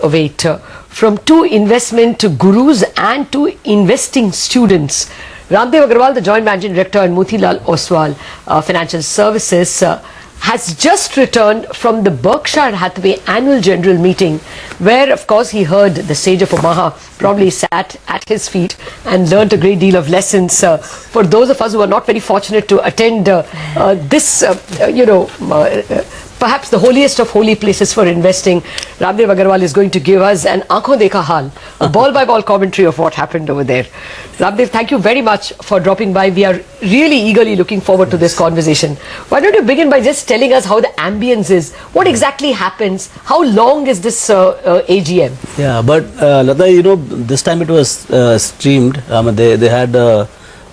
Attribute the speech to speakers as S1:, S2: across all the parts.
S1: await from two investment gurus and two investing students. Raamdeo Agrawal, the Joint Managing Director, and Motilal, Oswal, Financial Services, has just returned from the Berkshire Hathway annual general meeting, where, of course, he heard the sage of Omaha, probably sat at his feet and learnt a great deal of lessons. For those of us who are not very fortunate to attend this, perhaps the holiest of holy places for investing, Raamdeo Agrawal is going to give us an aankhon dekha haal, a ball-by-ball commentary of what happened over there. Raamdeo, thank you very much for dropping by. We are really eagerly looking forward to this conversation. Why don't you begin by just telling us how the ambience is, what exactly happens, how long is this AGM?
S2: Yeah, but Lata, this time it was streamed. They had, I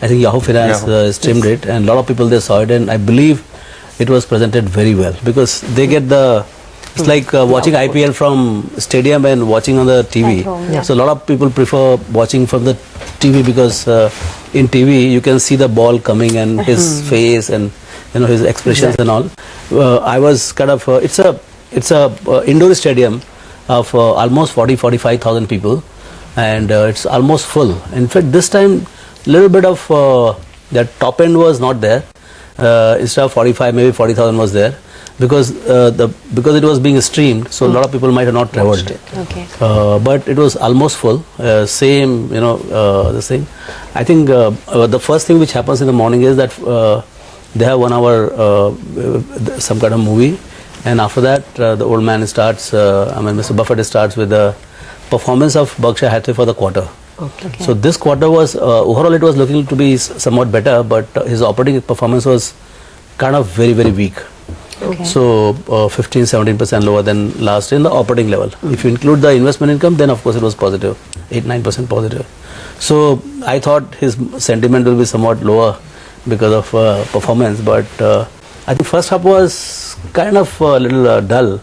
S2: think Yahoo Finance streamed it, and a lot of people they saw it, and I believe it was presented very well because they get it's like watching IPL from stadium and watching on the TV. So a lot of people prefer watching from the TV because in TV you can see the ball coming and his face and his expressions and all. I was kind of it's a indoor stadium of almost 45,000 people, and it's almost full. In fact, this time little bit of that top end was not there. Instead of 45, maybe 40,000 was there because it was being streamed, so a lot of people might have not traveled.
S1: Okay.
S2: But it was almost full. Same, this thing. I think the first thing which happens in the morning is that they have 1 hour some kind of movie, and after that the old man starts. Mr. Buffett starts with the performance of Berkshire Hathway for the quarter.
S1: Okay.
S2: So this quarter was overall it was looking to be somewhat better, but his operating performance was kind of very, very weak.
S1: Okay.
S2: So 15-17% lower than last year in the operating level. If you include the investment income, then of course it was positive, 8-9% positive. So I thought his sentiment will be somewhat lower because of performance, but I think first half was kind of a little dull.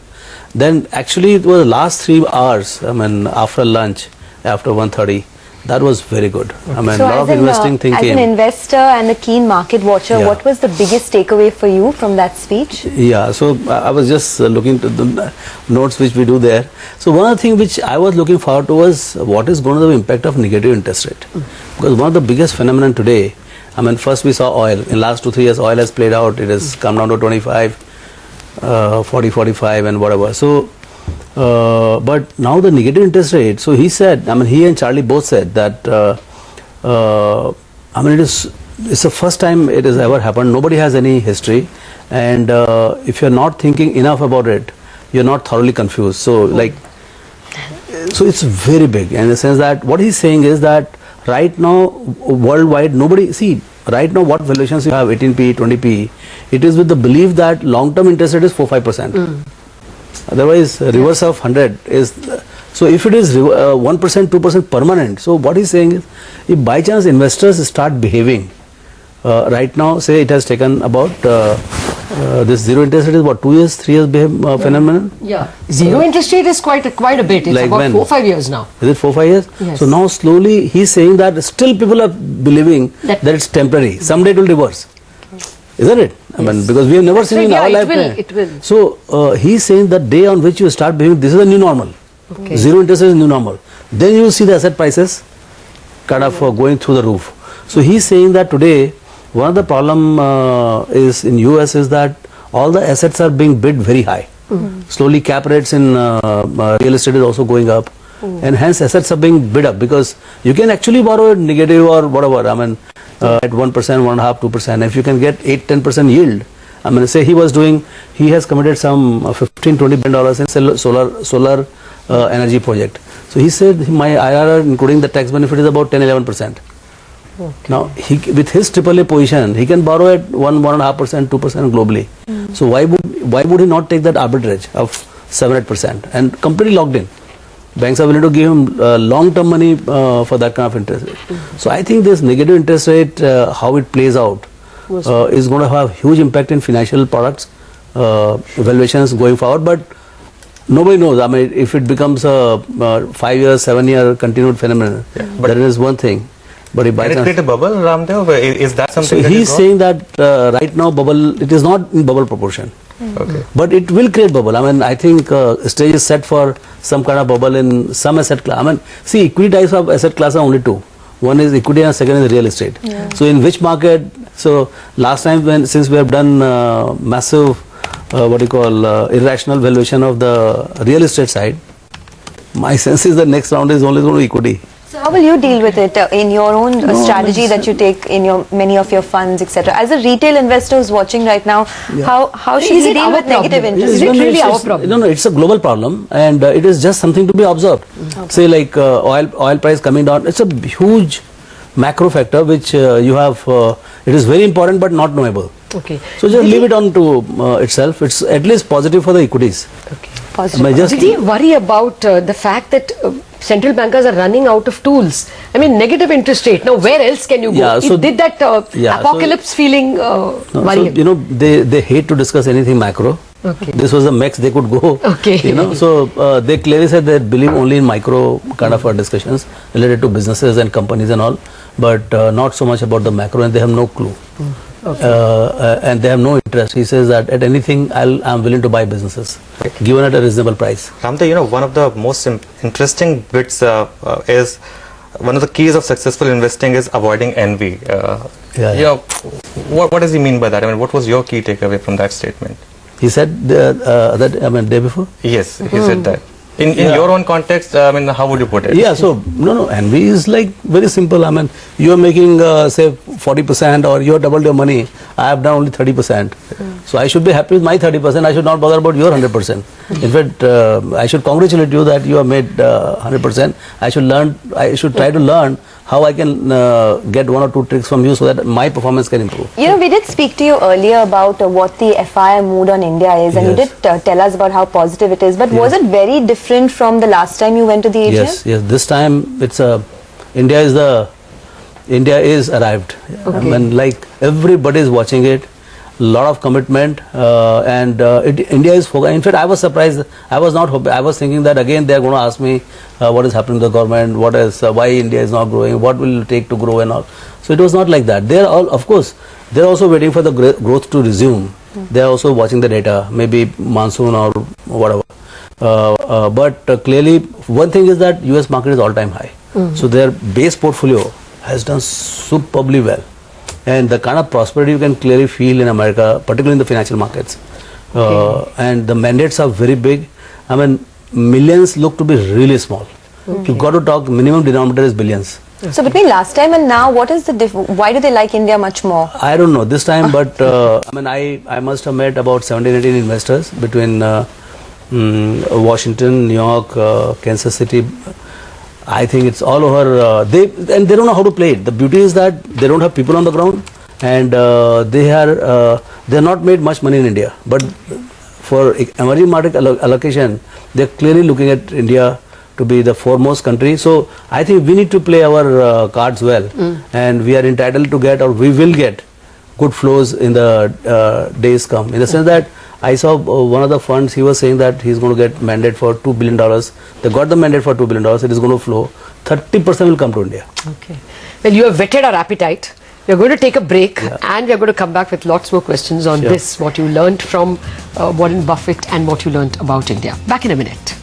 S2: Then actually it was last 3 hours, after lunch, after 1:30. That was very good.
S3: So
S2: a lot of investing thing came.
S3: As an investor and a keen market watcher, what was the biggest takeaway for you from that speech?
S2: Yeah, so I was just looking to the notes which we do there. So one of the things which I was looking forward to was what is going to be the impact of negative interest rate. Because one of the biggest phenomenon today, first we saw oil. In last 2-3 years, oil has played out. It has come down to 25, 40, 45 and whatever. So but now the negative interest rate, so he said, he and Charlie both said that it's the first time it has ever happened. Nobody has any history, and if you're not thinking enough about it, you're not thoroughly confused. So so it's very big in the sense that what he's saying is that right now worldwide right now what valuations you have, 18p, 20p, it is with the belief that long-term interest rate is 4-5%. Otherwise, reverse of 100 is, so if it is 1%, 2% permanent, so what he's saying is, if by chance investors start behaving, right now, say it has taken about, this zero interest rate is what, 2 years, 3 years phenomenon?
S1: Yeah, zero interest rate is quite a bit, it's
S2: like
S1: about
S2: when?
S1: 4-5 years now.
S2: Is it 4-5 years?
S1: Yes.
S2: So now slowly he's saying that still people are believing that it's temporary, someday it will reverse. Isn't it? Because we have never seen in our life.
S1: It will.
S2: So he's saying that day on which you start behaving, this is the new normal.
S1: Okay.
S2: Zero interest is new normal. Then you will see the asset prices kind of going through the roof. So he's saying that today one of the problem is in US is that all the assets are being bid very high. Slowly cap rates in real estate is also going up, and hence assets are being bid up because you can actually borrow at negative or whatever. At 1%, 1.5%, 2%. If you can get 8-10% yield, say he has committed some $15-20 billion in solar energy project. So he said my IRR, including the tax benefit, is about 10-11%. Okay. Now with his AAA position, he can borrow at 1.5%, 2% globally. So why would he not take that arbitrage of 7-8% and completely locked in? Banks are willing to give him long-term money for that kind of interest rate. So I think this negative interest rate, how it plays out, is going to have huge impact in financial products, valuations going forward. But nobody knows. If it becomes a 5-year, 7-year continued phenomenon, that is one thing. But if by
S4: chance, create a bubble, Raamdeo? Is that something?
S2: So he's saying that right now it is not in bubble proportion.
S4: Okay.
S2: But it will create bubble. I mean, I think stage is set for some kind of bubble in some asset class. I mean, see, equity types of asset class are only two. One is equity and second is real estate.
S3: Yeah.
S2: So in which market? So last time since we have done massive irrational valuation of the real estate side, my sense is the next round is only going to equity.
S3: So how will you deal with it in your own strategy that you take in your many of your funds, etc.? As a retail investor who's watching right now, how should
S1: Is
S3: he
S1: it
S3: deal
S1: our
S3: with negative
S1: problem?
S3: interest?
S1: Is it really our problem?
S2: No, it's a global problem, and it is just something to be observed.
S3: Okay.
S2: Say like oil price coming down, it's a huge macro factor which you have. It is very important but not knowable.
S1: Okay.
S2: So just leave it on to itself. It's at least positive for the equities.
S1: Okay.
S3: Positive.
S1: Did he worry about the fact that central bankers are running out of tools? I mean, negative interest rate. Now, where else can you go?
S2: Yeah, so
S1: Did that apocalypse feeling
S2: No,
S1: worry
S2: so,
S1: him?
S2: they hate to discuss anything macro.
S1: Okay.
S2: This was the max they could go.
S1: Okay.
S2: So they clearly said they believe only in micro kind of discussions related to businesses and companies and all, but not so much about the macro, and they have no clue.
S1: Okay.
S2: And they have no interest. He says that at anything I'm willing to buy businesses given at a reasonable price.
S4: Raamdeo, one of the most interesting bits is one of the keys of successful investing is avoiding envy. What does he mean by that? I mean, what was your key takeaway from that statement?
S2: He said that day before.
S4: Yes, he said that. In your own context, I mean, how would you put it?
S2: Yeah, so no, envy is like very simple. I mean, you are making say 40% or you have doubled your money. I have done only 30%. So I should be happy with my 30%. I should not bother about your 100%. In fact, I should congratulate you that you have made 100%. I should try to learn how I can get one or two tricks from you so that my performance can improve.
S3: We did speak to you earlier about what the FII mood on India is, and you did tell us about how positive it is. But was it very different from the last time you went to the AGM?
S2: Yes. This time it's India is arrived.
S3: Okay.
S2: I mean, like everybody is watching it. Lot of commitment, and India is focused. In fact, I was surprised. I was not hoping. I was thinking that again they are going to ask me what is happening to the government, what is why India is not growing, what will it take to grow and all. So it was not like that. They are all, of course, they are also waiting for the growth to resume. They are also watching the data, maybe monsoon or whatever. But clearly, one thing is that US market is all-time high. So their base portfolio has done superbly well. And the kind of prosperity you can clearly feel in America, particularly in the financial markets. And the mandates are very big. I mean, millions look to be really small. You've got to talk, minimum denominator is billions.
S3: So between last time and now, what is the why do they like India much more?
S2: I don't know this time, but I mean, I must have met about 17, 18 investors between Washington, New York, Kansas City. I think it's all over. They don't know how to play it. The beauty is that they don't have people on the ground, and they're not made much money in India. But for emerging market allocation, they're clearly looking at India to be the foremost country. So I think we need to play our cards well, and we are entitled to get, or we will get, good flows in the days come. In the sense that I saw one of the funds, he was saying that he's going to get mandate for $2 billion. They got the mandate for $2 billion. It is going to flow. 30% will come to India.
S1: Okay. Well, you have whetted our appetite. We are going to take a break, and we are going to come back with lots more questions on this, what you learned from Warren Buffett and what you learned about India. Back in a minute.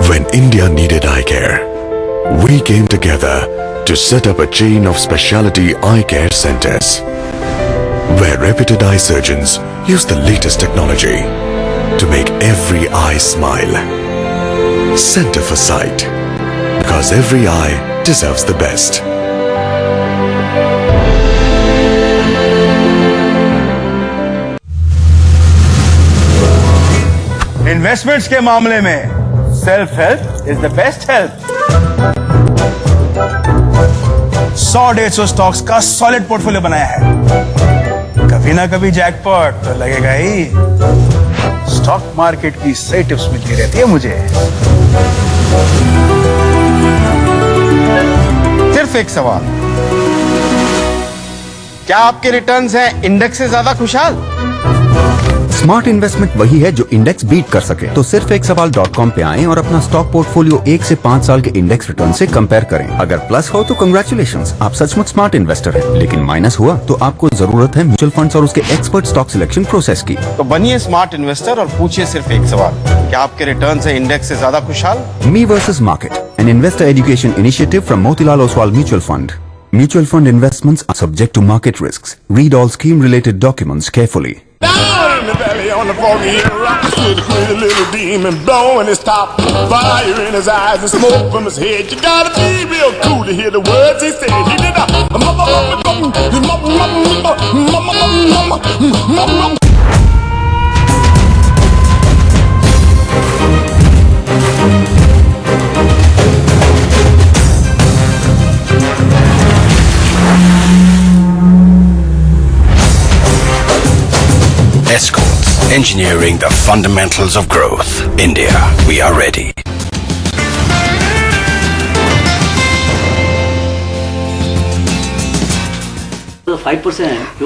S5: When India needed eye care, we came together to set up a chain of specialty eye care centers, where reputed eye surgeons use the latest technology to make every eye smile. Center for Sight, because every eye deserves the best.
S6: Investments के मामले में self help is the best help. 100-150 stocks का solid portfolio बनाया है। कभी ना कभी jackpot तो लगेगा ही। स्टॉक मार्केट की सही टिप्स मिलती रहती है मुझे। सिर्फ एक सवाल, क्या आपके रिटर्न्स हैं इंडेक्स से ज्यादा खुशहाल?
S7: स्मार्ट इन्वेस्टमेंट वही है जो इंडेक्स बीट कर सके। तो सिर्फ एक सवाल.com पे आएं और अपना स्टॉक पोर्टफोलियो 1 से 5 साल के इंडेक्स रिटर्न से कंपेयर करें। अगर प्लस हो तो कंग्रेचुलेशंस, आप सचमुच स्मार्ट इन्वेस्टर हैं। लेकिन माइनस हुआ तो आपको जरूरत है म्यूचुअल फंड्स और उसके एक्सपर्ट स्टॉक सिलेक्शन प्रोसेस की।
S8: तो बनिए स्मार्ट इन्वेस्टर और पूछिए सिर्फ एक सवाल, क्या आपके रिटर्न से इंडेक्स से ज्यादा खुशहाल?
S7: Me versus Market, an investor education initiative from Motilal Oswal Mutual Fund. Mutual fund investments are subject to market risks. Read all scheme-related documents carefully.
S9: Down in the valley on the foggy hill rock stood a pretty little demon blowing his top, fire in his eyes and smoke from his head. You gotta be real cool to hear the words he said. He did a
S10: Escorts, engineering the fundamentals of growth. India, we are ready.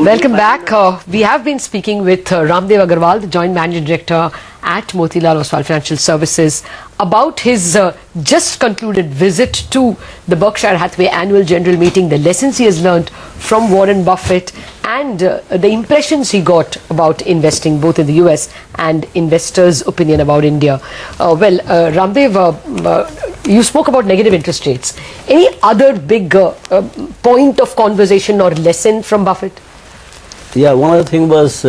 S1: Welcome back. We have been speaking with Raamdeo Agrawal, the Joint Managing Director at Motilal Oswal Financial Services, about his just concluded visit to the Berkshire Hathway annual general meeting, the lessons he has learned from Warren Buffett, and the impressions he got about investing both in the US and investors' opinion about India. Raamdeo, you spoke about negative interest rates. Any other big point of conversation or lesson from Buffett?
S2: Yeah, one of the thing was,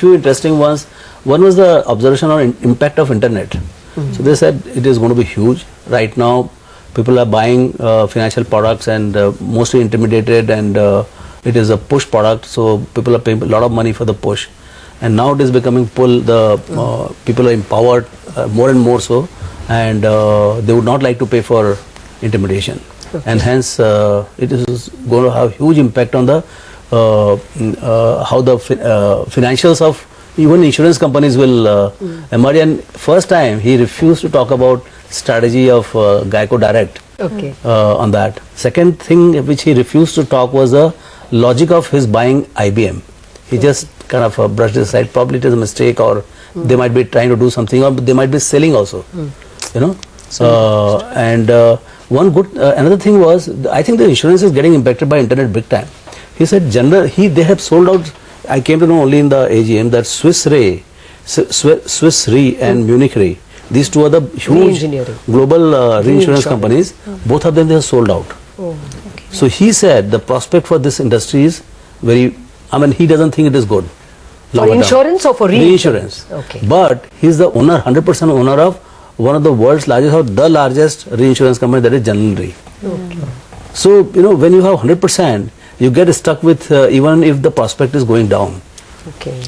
S2: few interesting ones. One was the observation on impact of internet. So they said it is going to be huge. Right now, people are buying financial products and mostly intimidated, and it is a push product. So people are paying a lot of money for the push, and now it is becoming pull. The people are empowered more and more so, and they would not like to pay for intimidation, and hence it is going to have huge impact on the how the financials of even insurance companies will emerge. And first time he refused to talk about strategy of Geico Direct on that. Second thing which he refused to talk was the logic of his buying IBM. He just kind of brushed it aside. Probably it is a mistake, or they might be trying to do something, or they might be selling also. You know. One good another thing was, I think the insurance is getting impacted by internet big time. He said they have sold out. I came to know only in the AGM that Swiss Re and Munich Re, these two are the huge global reinsurance companies. Both of them they have sold out. So he said the prospect for this industry is very, he doesn't think it is good.
S1: For insurance or for reinsurance?
S2: But he is the owner, 100% owner of one of the world's largest or the largest reinsurance company, that is General Re. So, when you have 100%, you get stuck with even if the prospect is going down.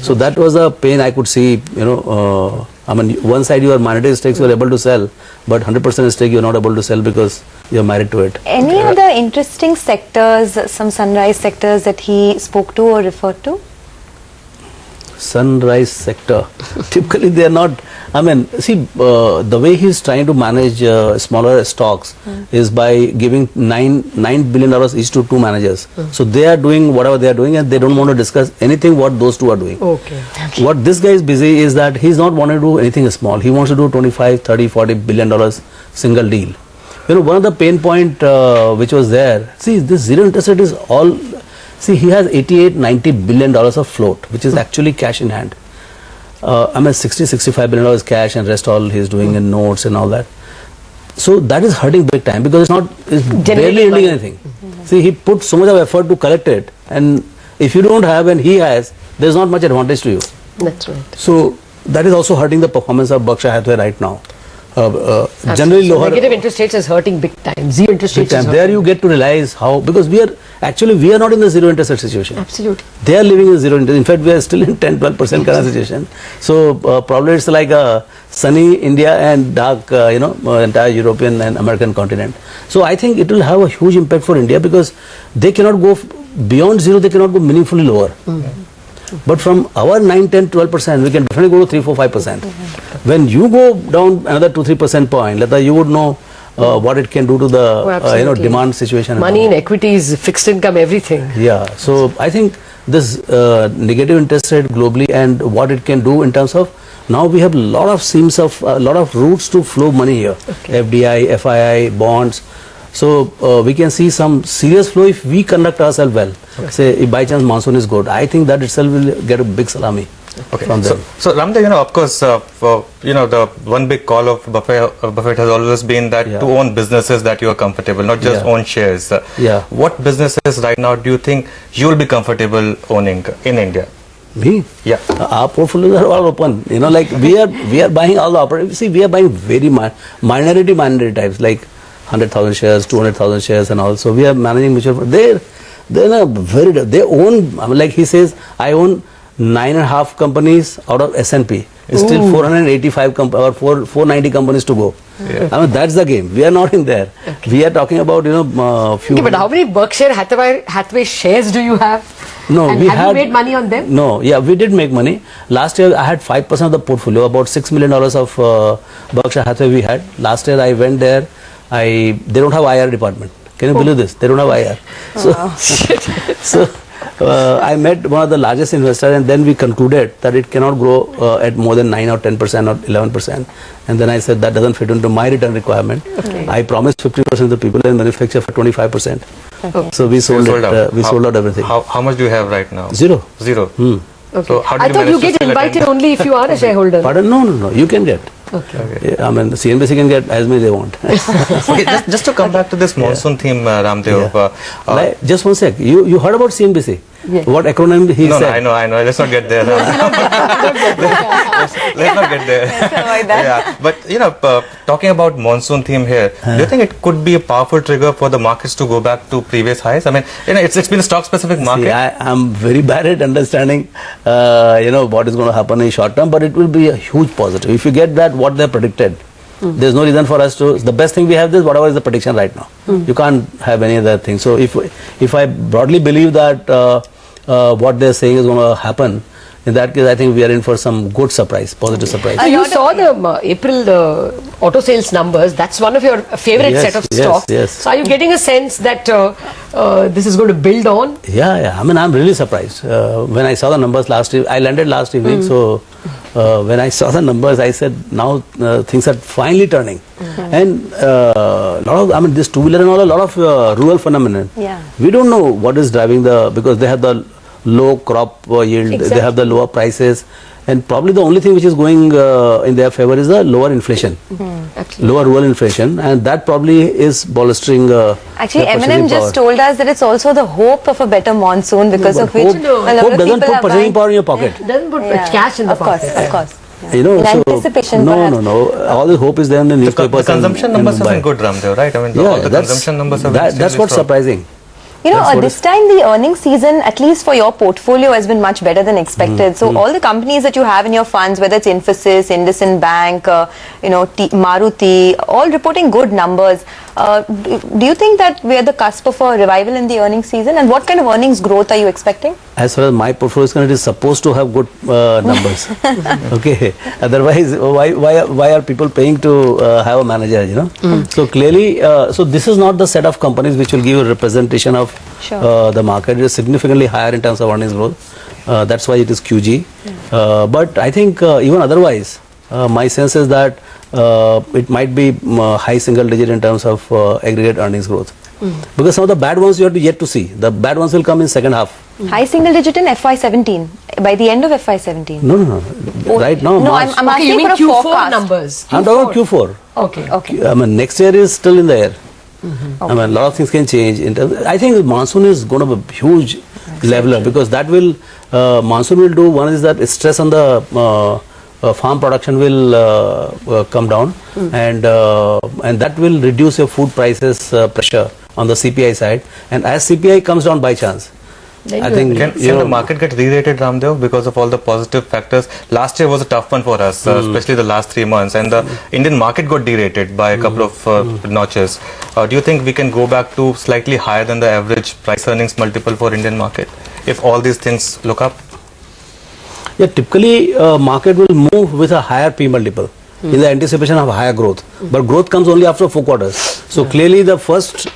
S2: So that was a pain I could see. One side your minority stakes you are able to sell, but 100% stake you are not able to sell because you are married to it.
S3: Any other interesting sectors, some sunrise sectors that he spoke to or referred to?
S2: Sunrise sector, typically they are not. The way he is trying to manage smaller stocks is by giving $9 billion each to two managers. So they are doing whatever they are doing, and they don't want to discuss anything what those two are doing. What this guy is busy is that he is not wanting to do anything small. He wants to do 25, 30, 40 billion dollars single deal. One of the pain point which was there. See, this zero interest rate is all. See, he has 88, 90 billion dollars of float, which is actually cash in hand. 60, 65 billion dollars cash, and rest all he is doing in notes and all that. So that is hurting big time because it's barely yielding anything. See, he put so much of effort to collect it, and if you don't have and he has, there is not much advantage to you.
S1: That's right.
S2: So that is also hurting the performance of Berkshire Hathway right now. Generally lower.
S1: Negative interest rates is hurting big time. Zero interest rates.
S2: There you get to realize how, because we are not in the zero interest rate situation.
S1: Absolutely.
S2: They are living in zero interest. In fact, we are still in 10-12% kind of situation. So probably it's like a sunny India and dark, entire European and American continent. So I think it will have a huge impact for India because they cannot go beyond zero. They cannot go meaningfully lower. But from our 9, 10, 12%, we can definitely go to 3, 4, 5%. When you go down another 2-3% point, Lata, you would know what it can do to the demand situation.
S1: Money in equities, fixed income, everything.
S2: Yeah. So I think this negative interest rate globally and what it can do in terms of, now we have a lot of seams of, a lot of routes to flow money here. FDI, FII, bonds. So we can see some serious flow if we conduct ourselves well. Say if by chance monsoon is good, I think that itself will get a big salami. From them.
S4: So Raamdeo, of course, the one big call of Buffett has always been that to own businesses that you are comfortable, not just own shares. What businesses right now do you think you will be comfortable owning in India?
S2: Me?
S4: Yeah.
S2: Our portfolios are all open. Like we are buying all the operators. See, we are buying very minority types, like 100,000 shares, 200,000 shares, and also we are managing mutual funds. They own. Like he says, I own 9.5 companies out of S&P. It's still 485 or 490 companies to go. That's the game. We are not in there. We are talking about few.
S1: But how many Berkshire Hathway shares do you have?
S2: No,
S1: and have you made money on them?
S2: No, we did make money. Last year I had 5% of the portfolio, about $6 million of Berkshire Hathway we had. Last year I went there. They don't have IR department. Can you believe this? They don't have IR. So I met one of the largest investors, and then we concluded that it cannot grow at more than 9 or 10% or 11%. And then I said that doesn't fit into my return requirement. I promised 50% of the people and manufacture for 25%. So we sold it. We sold out everything.
S4: How much do you have right now?
S2: Zero.
S1: So how I thought you get invited only if you are a shareholder.
S2: Pardon? No. You can get. CNBC can get as many they want.
S4: Just to come back to this monsoon theme, Raamdeo.
S2: Just one sec. You heard about CNBC? What acronym he said?
S4: No, I know. Let's not get there. Let's not get there. But talking about monsoon theme here, do you think it could be a powerful trigger for the markets to go back to previous highs? I mean, it's been a stock-specific market.
S2: I'm very bad at understanding, what is going to happen in short term, but it will be a huge positive. If you get that, what they predicted, there's no reason for us to. The best thing we have is whatever is the prediction right now. You can't have any other thing. So if I broadly believe that what they're saying is going to happen, in that case, I think we are in for some good surprise, positive surprise.
S1: You saw the April auto sales numbers. That's one of your favorite set of stocks.
S2: Yes.
S1: So are you getting a sense that this is going to build on?
S2: Yeah. I mean, I'm really surprised. When I saw the numbers I landed last evening. So when I saw the numbers, I said, now things are finally turning. And this two-wheeler and all, a lot of rural phenomenon. We don't know what is driving because they have the low crop yield, they have the lower prices, and probably the only thing which is going in their favor is the lower inflation, lower rural inflation, and that probably is bolstering.
S3: Actually, M&M just told us that it's also the hope of a better monsoon, because of which
S2: hope doesn't put purchasing power in your pocket.
S1: It doesn't put cash in the pocket.
S3: Of course.
S2: In
S3: anticipation,
S2: no. All the hope is there in the newspapers.
S4: The consumption numbers have been good, Raamdeo, right? I mean, all the consumption numbers have been
S2: that's what's surprising.
S3: This time the earnings season, at least for your portfolio, has been much better than expected. So all the companies that you have in your funds, whether it's Infosys, IndusInd Bank, Maruti, all reporting good numbers. Do you think that we are the cusp of a revival in the earnings season? And what kind of earnings growth are you expecting?
S2: As far as my portfolio is concerned, it is supposed to have good numbers. Okay. Otherwise, why are people paying to have a manager? So clearly, so this is not the set of companies which will give a representation of the market. It is significantly higher in terms of earnings growth. That's why it is QG. But I think even otherwise, my sense is that it might be high single digit in terms of aggregate earnings growth. Because some of the bad ones you have yet to see. The bad ones will come in second half.
S3: High single digit in FY17, by the end of FY17?
S2: No. Right now,
S3: no, I'm asking for a
S1: Q4
S3: forecast.
S1: numbers.
S2: I'm talking Q4.
S1: Okay.
S2: I mean, next year is still in the air. I mean, a lot of things can change. I think monsoon is going to be a huge leveler, because that will, monsoon will do, one is that stress on the farm production will come down, and that will reduce your food prices pressure on the CPI side. And as CPI comes down by chance, I think
S4: can the market get re-rated, Raamdeo, because of all the positive factors? Last year was a tough one for us, especially the last 3 months, and the Indian market got derated by a couple of notches. Do you think we can go back to slightly higher than the average price earnings multiple for Indian market if all these things look up?
S2: Yeah, typically market will move with a higher P multiple in the anticipation of higher growth. But growth comes only after 4 quarters. So clearly the first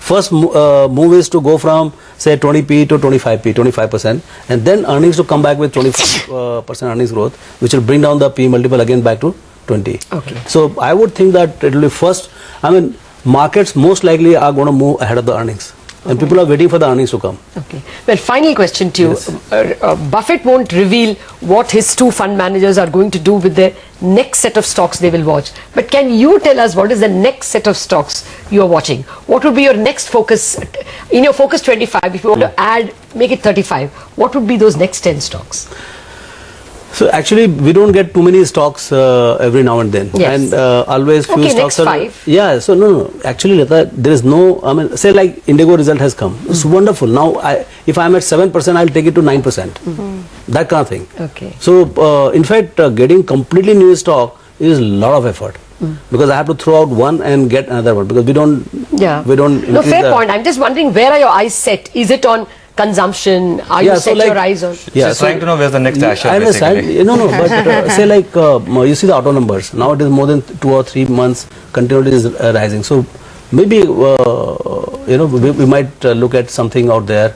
S2: first move is to go from say 20p to 25p, 25%, and then earnings to come back with 25% earnings growth, which will bring down the P multiple again back to 20.
S1: Okay.
S2: So I would think that it will be first. I mean, markets most likely are going to move ahead of the earnings. And people are waiting for the earnings to come.
S1: Okay. Well, final question to you.
S2: Yes.
S1: Buffett won't reveal what his two fund managers are going to do with the next set of stocks they will watch. But can you tell us what is the next set of stocks you are watching? What would be your next focus? In your focus 25, if you want to add, make it 35, what would be those next 10 stocks?
S2: So actually, we don't get too many stocks every now and then,
S1: Yes.
S2: and always few
S1: Okay,
S2: stocks
S1: next
S2: are.
S1: 5.
S2: Yeah. So no. Actually, Lata, there is no. I mean, say like Indigo result has come. It's wonderful. Now, if I'm at 7%, I'll take it to 9%. That kind of thing.
S1: Okay.
S2: So in fact, getting completely new stock is a lot of effort. Because I have to throw out one and get another one, because we don't.
S1: Yeah.
S2: We don't.
S1: No,
S2: increase
S1: fair
S2: the-
S1: point. I'm just wondering, where are your eyes set? Is it on consumption? Are you
S2: Yeah, so
S1: set
S2: like-
S1: your eyes on?
S2: Yeah,
S4: She's trying to know where's the next Asher,
S2: I understand.
S4: basically.
S2: No, but say like you see the auto numbers. Now it is more than 2 or 3 months continually is rising. So maybe we might look at something out there.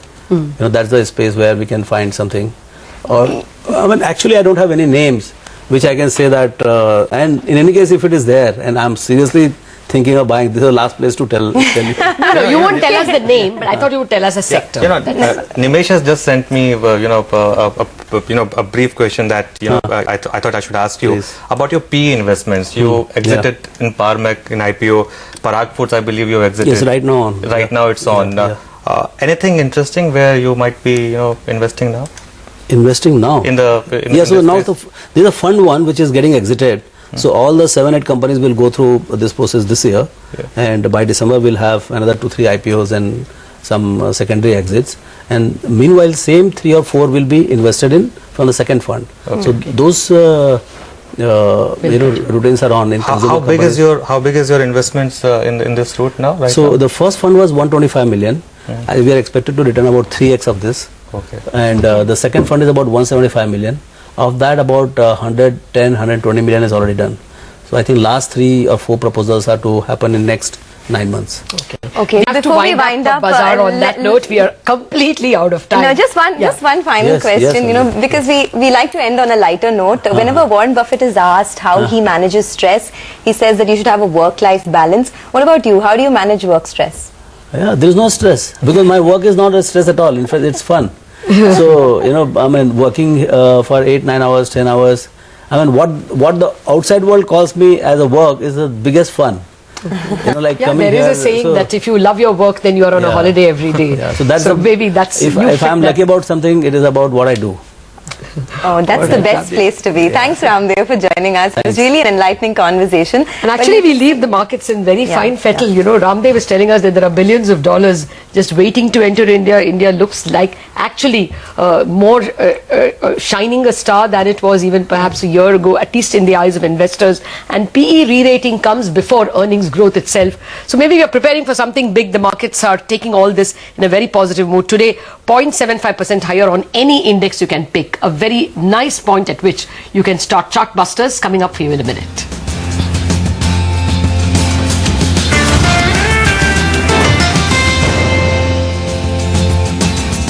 S2: That's the space where we can find something. Or I mean, actually, I don't have any names which I can say that. And in any case, if it is there, and I'm seriously thinking of buying, this is the last place to tell you.
S1: No, you won't tell us the name, but I thought you would tell us a sector.
S4: Nimesh has just sent me, a brief question that I thought I should ask you.
S2: Please.
S4: About your PE investments. You exited in Parmac in IPO. Parag Foods, I believe you exited.
S2: Yes, right now on.
S4: Right now it's on.
S2: Yeah.
S4: Anything interesting where you might be, investing now?
S2: Investing now. So now there's a fund one which is getting exited. So all the 7-8 companies will go through this process this year, and by December we'll have another 2-3 IPOs and some secondary exits. And meanwhile, same 3 or 4 will be invested in from the second fund. So those routines are on. In
S4: How big is your investments in this route now? Right
S2: so
S4: now?
S2: the first fund was 125 million. We are expected to return about 3x of this.
S4: Okay.
S2: And the second fund is about 175 million. Of that, about 110, 120 million is already done. So I think last 3 or 4 proposals are to happen in next 9 months.
S3: Okay,
S1: We have to
S3: before we wind up,
S1: Bazaar on that note, we are completely out of time.
S3: No, just one final
S2: Yes,
S3: question,
S2: yes,
S3: because we like to end on a lighter note. Whenever Warren Buffett is asked how he manages stress, he says that you should have a work-life balance. What about you? How do you manage work stress?
S2: Yeah, there is no stress, because my work is not a stress at all. In fact, it's fun. So, I mean, working for 8, 9 hours, 10 hours. I mean, what the outside world calls me as a work is the biggest fun. Like
S1: Yeah,
S2: coming
S1: there is
S2: here,
S1: a saying
S2: so-
S1: that if you love your work, then you are on a holiday every day.
S2: Yeah, so that's
S1: maybe that's
S2: if I'm lucky about something, it is about what I do.
S3: Oh, that's the best place to be. Thanks, Raamdeo, for joining us. It was really an enlightening conversation.
S1: And actually, we leave the markets in very fine fettle. Raamdeo was telling us that there are billions of dollars just waiting to enter India. India looks like actually more shining a star than it was even perhaps a year ago, at least in the eyes of investors. And PE re-rating comes before earnings growth itself. So maybe we are preparing for something big. The markets are taking all this in a very positive mood. Today, 0.75% higher on any index you can pick. A very nice point at which you can start chartbusters, coming up for you in a minute.